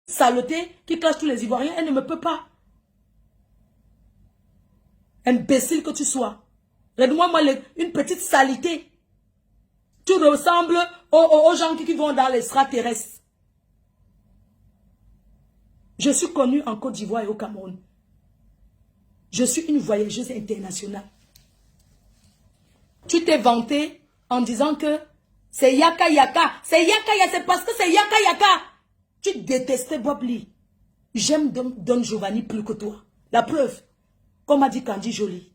saleté qui clash tous les Ivoiriens, elle ne me peut pas. Imbécile que tu sois. Regarde-moi, une petite saleté. Tu ressembles aux gens qui vont dans l'extraterrestre. Je suis connue en Côte d'Ivoire et au Cameroun. Je suis une voyageuse internationale. Tu t'es vanté en disant que c'est Yaka Yaka. C'est Yaka Yaka, c'est parce que c'est Yaka Yaka. Tu détestais Bob Lee. J'aime Don Giovanni plus que toi. La preuve, comme a dit Candy Jolie.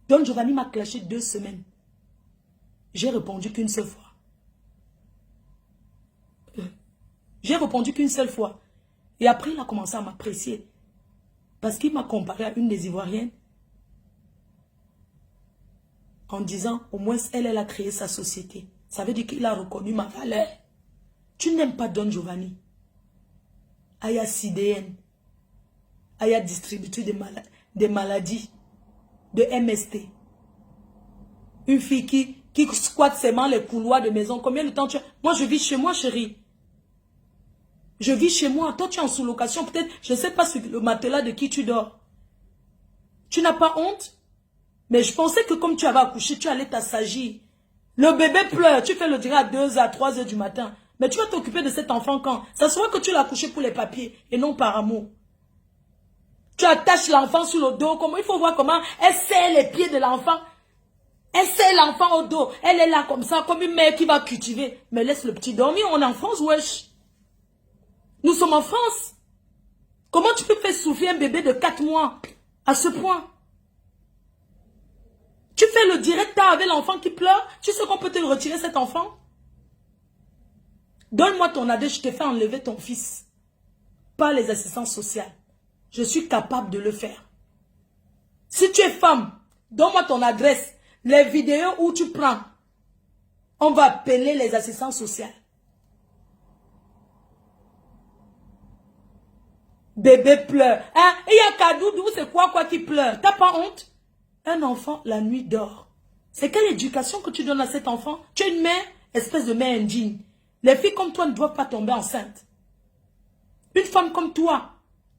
Don Giovanni m'a clashé 2 semaines. J'ai répondu qu'une seule fois. J'ai répondu qu'une seule fois. Et après, il a commencé à m'apprécier. Parce qu'il m'a comparé à une des Ivoiriennes. En disant, au moins, elle a créé sa société. Ça veut dire qu'il a reconnu ma valeur. Tu n'aimes pas Don Giovanni. Aya CDN. Aya distributeur des maladies. De MST. Une fille qui squatte seulement les couloirs de maison. Combien de temps tu as? Moi, je vis chez moi, chérie. Je vis chez moi. Toi, tu es en sous-location. Peut-être, je ne sais pas sur le matelas de qui tu dors. Tu n'as pas honte? Mais je pensais que comme tu avais accouché, tu allais t'assagir. Le bébé pleure. Tu fais le direct à 2h, à 3h du matin. Mais tu vas t'occuper de cet enfant quand? Ça sera que tu l'as accouché pour les papiers et non par amour. Tu attaches l'enfant sur le dos. Comment, il faut voir comment elle serre les pieds de l'enfant. Elle serre l'enfant au dos. Elle est là comme ça, comme une mère qui va cultiver. Mais laisse le petit dormir. On est en France, wesh. Nous sommes en France. Comment tu peux faire souffrir un bébé de 4 mois à ce point? Tu fais le direct avec l'enfant qui pleure. Tu sais qu'on peut te retirer cet enfant? Donne-moi ton adresse, je te fais enlever ton fils. Pas les assistants sociaux. Je suis capable de le faire. Si tu es femme, donne-moi ton adresse. Les vidéos où tu prends, on va appeler les assistants sociaux. Bébé pleure. Hein? Il y a Kadoudou, c'est quoi qui pleure? T'as pas honte? Un enfant, la nuit, dort. C'est quelle éducation que tu donnes à cet enfant? Tu es une mère, espèce de mère indigne. Les filles comme toi ne doivent pas tomber enceinte. Une femme comme toi,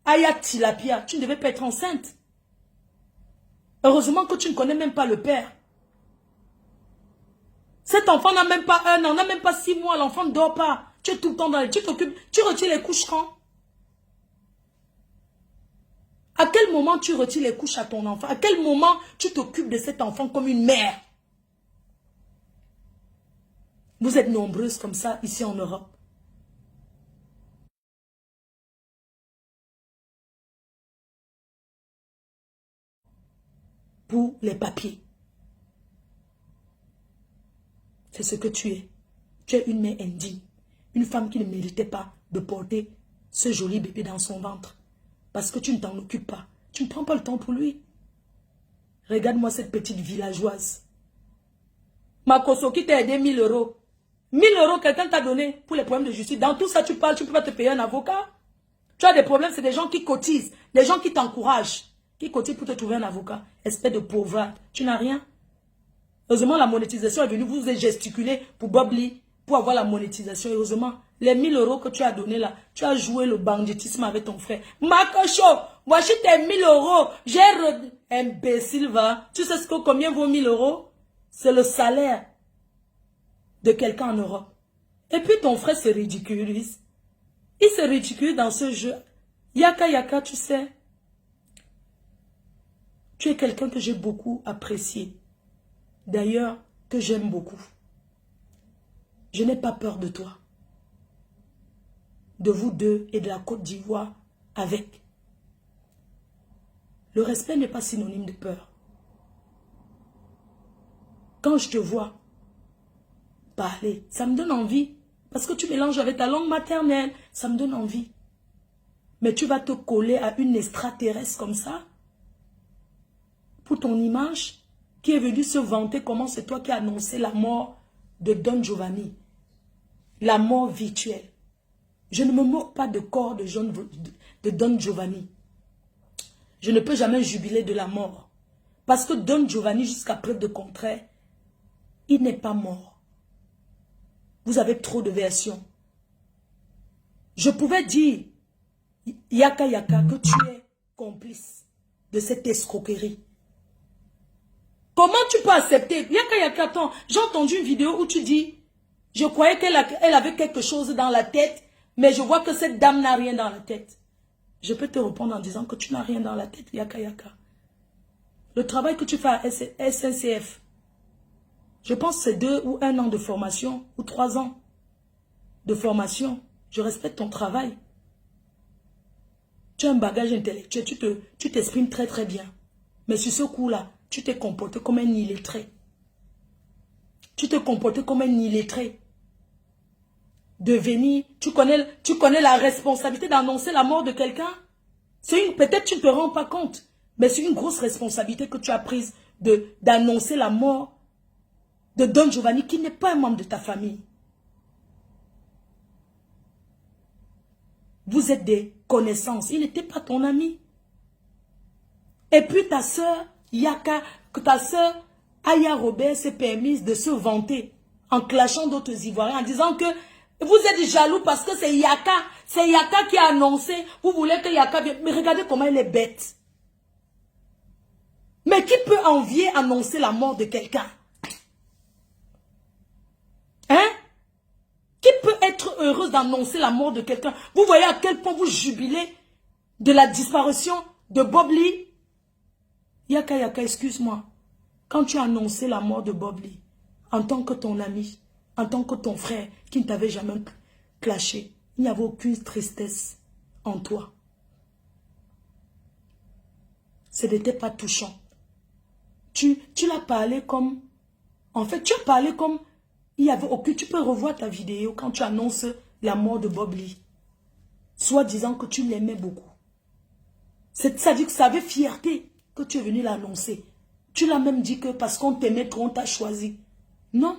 Aya Tilapia, tu ne devais pas être enceinte. Heureusement que tu ne connais même pas le père. Cet enfant n'a même pas 1 an, n'a même pas 6 mois, l'enfant ne dort pas. Tu es tout le temps dans les... Tu t'occupes, tu retires les couches quand? À quel moment tu retires les couches à ton enfant? À quel moment tu t'occupes de cet enfant comme une mère? Vous êtes nombreuses comme ça ici en Europe. Pour les papiers. C'est ce que tu es. Tu es une mère indigne. Une femme qui ne méritait pas de porter ce joli bébé dans son ventre. Parce que tu ne t'en occupes pas. Tu ne prends pas le temps pour lui. Regarde-moi cette petite villageoise. Makoso qui t'a aidé 1000 euros. 1000 euros, quelqu'un t'a donné pour les problèmes de justice. Dans tout ça, tu parles, tu ne peux pas te payer un avocat. Tu as des problèmes, c'est des gens qui cotisent. Des gens qui t'encouragent. Qui cotisent pour te trouver un avocat. Espèce de pauvre. Tu n'as rien. Heureusement, la monétisation est venue. Vous avez gesticulé pour Bob Lee, pour avoir la monétisation. Heureusement, les 1000 euros que tu as donnés là, tu as joué le banditisme avec ton frère. Makocho, voici tes 1000 euros. J'ai imbécile, va. Tu sais combien vaut 1000 euros? C'est le salaire de quelqu'un en Europe. Et puis ton frère se ridiculise. Il se ridicule dans ce jeu. Yaka Yaka, tu sais. Tu es quelqu'un que j'ai beaucoup apprécié. D'ailleurs, que j'aime beaucoup. Je n'ai pas peur de toi. De vous deux et de la Côte d'Ivoire avec. Le respect n'est pas synonyme de peur. Quand je te vois parler, ça me donne envie. Parce que tu mélanges avec ta langue maternelle, ça me donne envie. Mais tu vas te coller à une extraterrestre comme ça? Pour ton image, qui est venue se vanter comment c'est toi qui as annoncé la mort de Don Giovanni. La mort virtuelle. Je ne me moque pas de corps de Don Giovanni. Je ne peux jamais jubiler de la mort. Parce que Don Giovanni, jusqu'à preuve de contraire, il n'est pas mort. Vous avez trop de versions. Je pouvais dire, Yaka Yaka, que tu es complice de cette escroquerie. Comment tu peux accepter? Yaka Yaka, attends, j'ai entendu une vidéo où tu dis, je croyais qu'elle avait quelque chose dans la tête, mais je vois que cette dame n'a rien dans la tête. Je peux te répondre en disant que tu n'as rien dans la tête, Yaka Yaka. Le travail que tu fais à SNCF, je pense que c'est 2 ou 1 an de formation, ou 3 ans de formation. Je respecte ton travail. Tu as un bagage intellectuel, tu t'exprimes très très bien. Mais sur ce coup-là, tu t'es comporté comme un illettré. Tu te comportais comme un illettré. De venir, tu connais la responsabilité d'annoncer la mort de quelqu'un. Peut-être tu ne te rends pas compte, mais c'est une grosse responsabilité que tu as prise d'annoncer la mort de Don Giovanni qui n'est pas un membre de ta famille. Vous êtes des connaissances. Il n'était pas ton ami. Et puis ta soeur, Yaka, que ta soeur, Aya Robert s'est permise de se vanter en clashant d'autres Ivoiriens, en disant que vous êtes jaloux parce que c'est Yaka qui a annoncé, vous voulez que Yaka vienne. Mais regardez comment elle est bête. Mais qui peut envier annoncer la mort de quelqu'un? Hein? Qui peut être heureuse d'annoncer la mort de quelqu'un? Vous voyez à quel point vous jubilez de la disparition de Bob Lee? Yaka Yaka, excuse-moi. Quand tu as annoncé la mort de Bob Lee, en tant que ton ami, en tant que ton frère, qui ne t'avait jamais clashé, il n'y avait aucune tristesse en toi. Ce n'était pas touchant. Tu l'as parlé comme... En fait, tu as parlé comme... Il n'y avait aucun... Tu peux revoir ta vidéo quand tu annonces la mort de Bob Lee. Soit disant que tu l'aimais beaucoup. Ça dit que ça avait fierté que tu es venu l'annoncer. Tu l'as même dit que parce qu'on t'aimait trop, on t'a choisi. Non.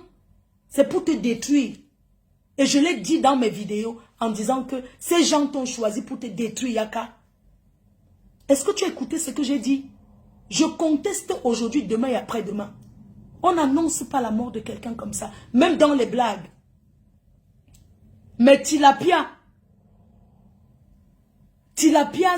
C'est pour te détruire. Et je l'ai dit dans mes vidéos en disant que ces gens t'ont choisi pour te détruire, Yaka. Est-ce que tu as écouté ce que j'ai dit? Je conteste aujourd'hui, demain et après-demain. On n'annonce pas la mort de quelqu'un comme ça. Même dans les blagues. Mais Tilapia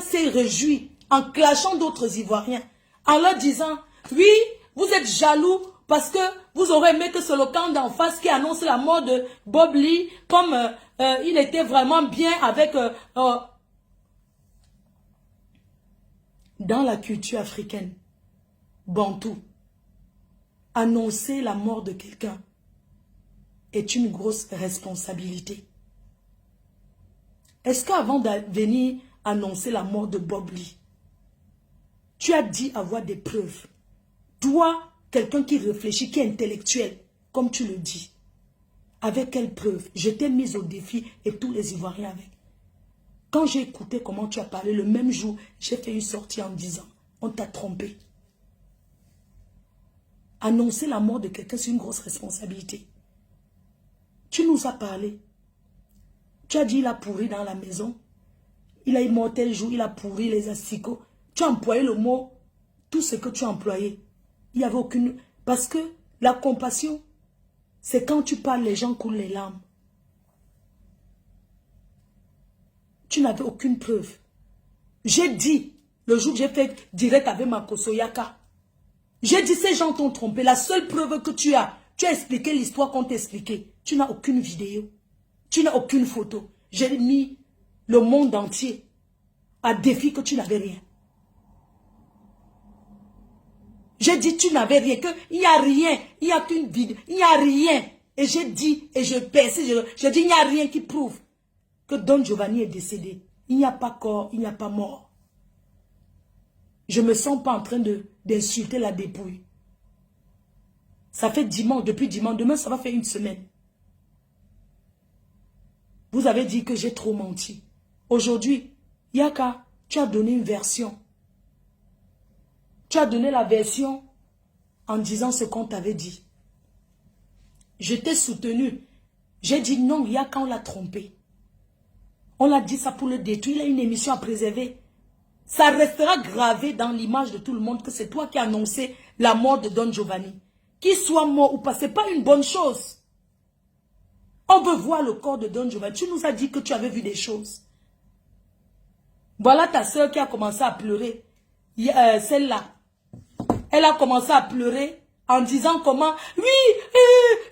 s'est réjoui en clashant d'autres Ivoiriens. En leur disant, oui, vous êtes jaloux parce que vous aurez aimé que c'est le camp d'en face qui annonce la mort de Bob Lee, comme il était vraiment bien avec... dans la culture africaine, bantou, annoncer la mort de quelqu'un est une grosse responsabilité. Est-ce qu'avant de venir annoncer la mort de Bob Lee, tu as dit avoir des preuves? Toi, quelqu'un qui réfléchit, qui est intellectuel, comme tu le dis, avec quelles preuves? Je t'ai mis au défi et tous les Ivoiriens avec. Quand j'ai écouté comment tu as parlé, le même jour, j'ai fait une sortie en disant, on t'a trompé. Annoncer la mort de quelqu'un, c'est une grosse responsabilité. Tu nous as parlé. Tu as dit, il a pourri dans la maison. Il a eu mort tel jour, il a pourri les asticots. Tu as employé le mot, tout ce que tu as employé. Il n'y avait aucune... Parce que la compassion, c'est quand tu parles, les gens coulent les larmes. Tu n'avais aucune preuve. J'ai dit, le jour que j'ai fait direct avec Makoso Yaka, j'ai dit, ces gens t'ont trompé. La seule preuve que tu as expliqué l'histoire qu'on t'a expliquée. Tu n'as aucune vidéo. Tu n'as aucune photo. J'ai mis le monde entier à défi que tu n'avais rien. J'ai dit, tu n'avais rien, qu'il n'y a rien, il n'y a qu'une vidéo, il n'y a rien. Et j'ai dit, et je persiste, je dis, il n'y a rien qui prouve que Don Giovanni est décédé. Il n'y a pas corps, il n'y a pas mort. Je ne me sens pas en train d'insulter la dépouille. Ça fait dimanche, depuis dimanche, demain ça va faire une semaine. Vous avez dit que j'ai trop menti. Aujourd'hui, Yaka, tu as donné une version. Tu as donné la version en disant ce qu'on t'avait dit. Je t'ai soutenu. J'ai dit non, Yaka, on l'a trompé. On l'a dit ça pour le détruire. Il a une émission à préserver. Ça restera gravé dans l'image de tout le monde que c'est toi qui as annoncé la mort de Don Giovanni. Qu'il soit mort ou pas, ce n'est pas une bonne chose. On veut voir le corps de Don Giovanni. Tu nous as dit que tu avais vu des choses. Voilà ta soeur qui a commencé à pleurer. Celle-là. Elle a commencé à pleurer en disant comment, oui,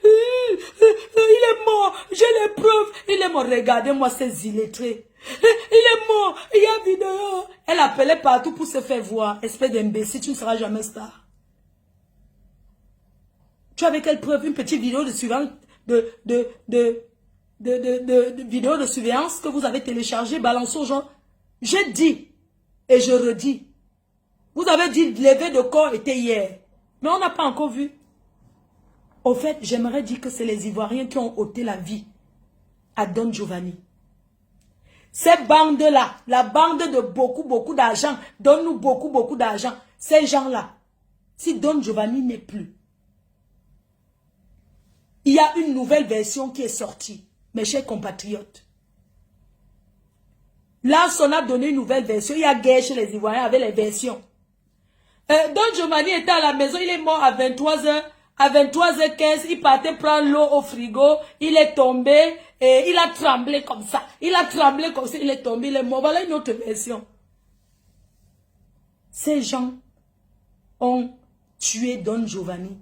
il est mort, j'ai les preuves. Il est mort, regardez-moi ces illettrés. Il est mort, il y a vidéo. Elle appelait partout pour se faire voir. Espèce d'imbécile, tu ne seras jamais star. Tu avais quelle preuve? Une petite vidéo de surveillance, vidéo de surveillance que vous avez téléchargée, balancée aux gens. J'ai dit, et je redis, vous avez dit lever de corps était hier, mais on n'a pas encore vu. Au fait, j'aimerais dire que c'est les Ivoiriens qui ont ôté la vie à Don Giovanni. Ces bandes-là, la bande de beaucoup d'argent, donne-nous beaucoup d'argent. Ces gens-là, si Don Giovanni n'est plus, il y a une nouvelle version qui est sortie, mes chers compatriotes. Là, on a donné une nouvelle version. Il y a guerre chez les Ivoiriens avec les versions. Don Giovanni était à la maison, il est mort à 23h. À 23h15, il partait prendre l'eau au frigo. Il est tombé et il a tremblé comme ça. Il a tremblé comme ça, il est tombé, il est mort. Voilà une autre version. Ces gens ont tué Don Giovanni.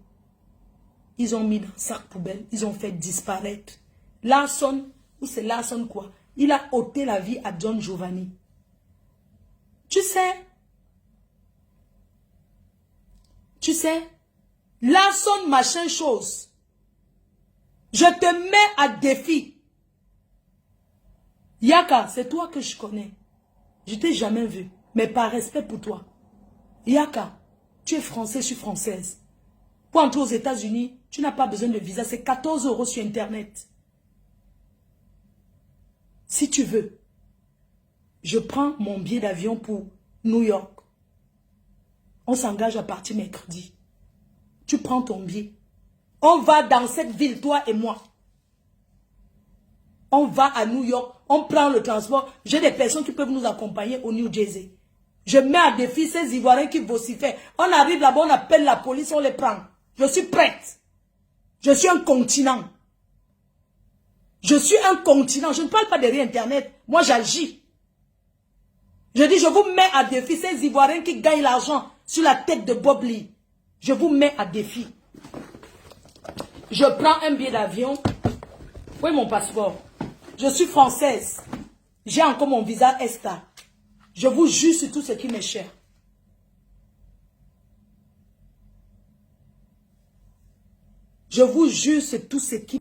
Ils ont mis dans le sac poubelle. Ils ont fait disparaître. Larson, ou c'est Larson quoi? Il a ôté la vie à Don Giovanni. Tu sais, Larson machin chose. Je te mets à défi. Yaka, c'est toi que je connais. Je t'ai jamais vu, mais par respect pour toi. Yaka, tu es français, je suis française. Pour entrer aux États-Unis, tu n'as pas besoin de visa, c'est 14 € sur Internet. Si tu veux, je prends mon billet d'avion pour New York. On s'engage à partir mercredi. Tu prends ton billet. On va dans cette ville, toi et moi. On va à New York, on prend le transport. J'ai des personnes qui peuvent nous accompagner au New Jersey. Je mets à défi ces Ivoiriens qui vocifèrent. On arrive là-bas, on appelle la police, on les prend. Je suis prête. Je suis un continent. Je suis un continent. Je ne parle pas derrière Internet. Moi, j'agis. Je dis, je vous mets à défi ces Ivoiriens qui gagnent l'argent sur la tête de Bob Lee. Je vous mets à défi. Je prends un billet d'avion. Où est mon passeport? Je suis française. J'ai encore mon visa ESTA. Je vous jure sur tout ce qui m'est cher. Je vous jure sur tout ce qui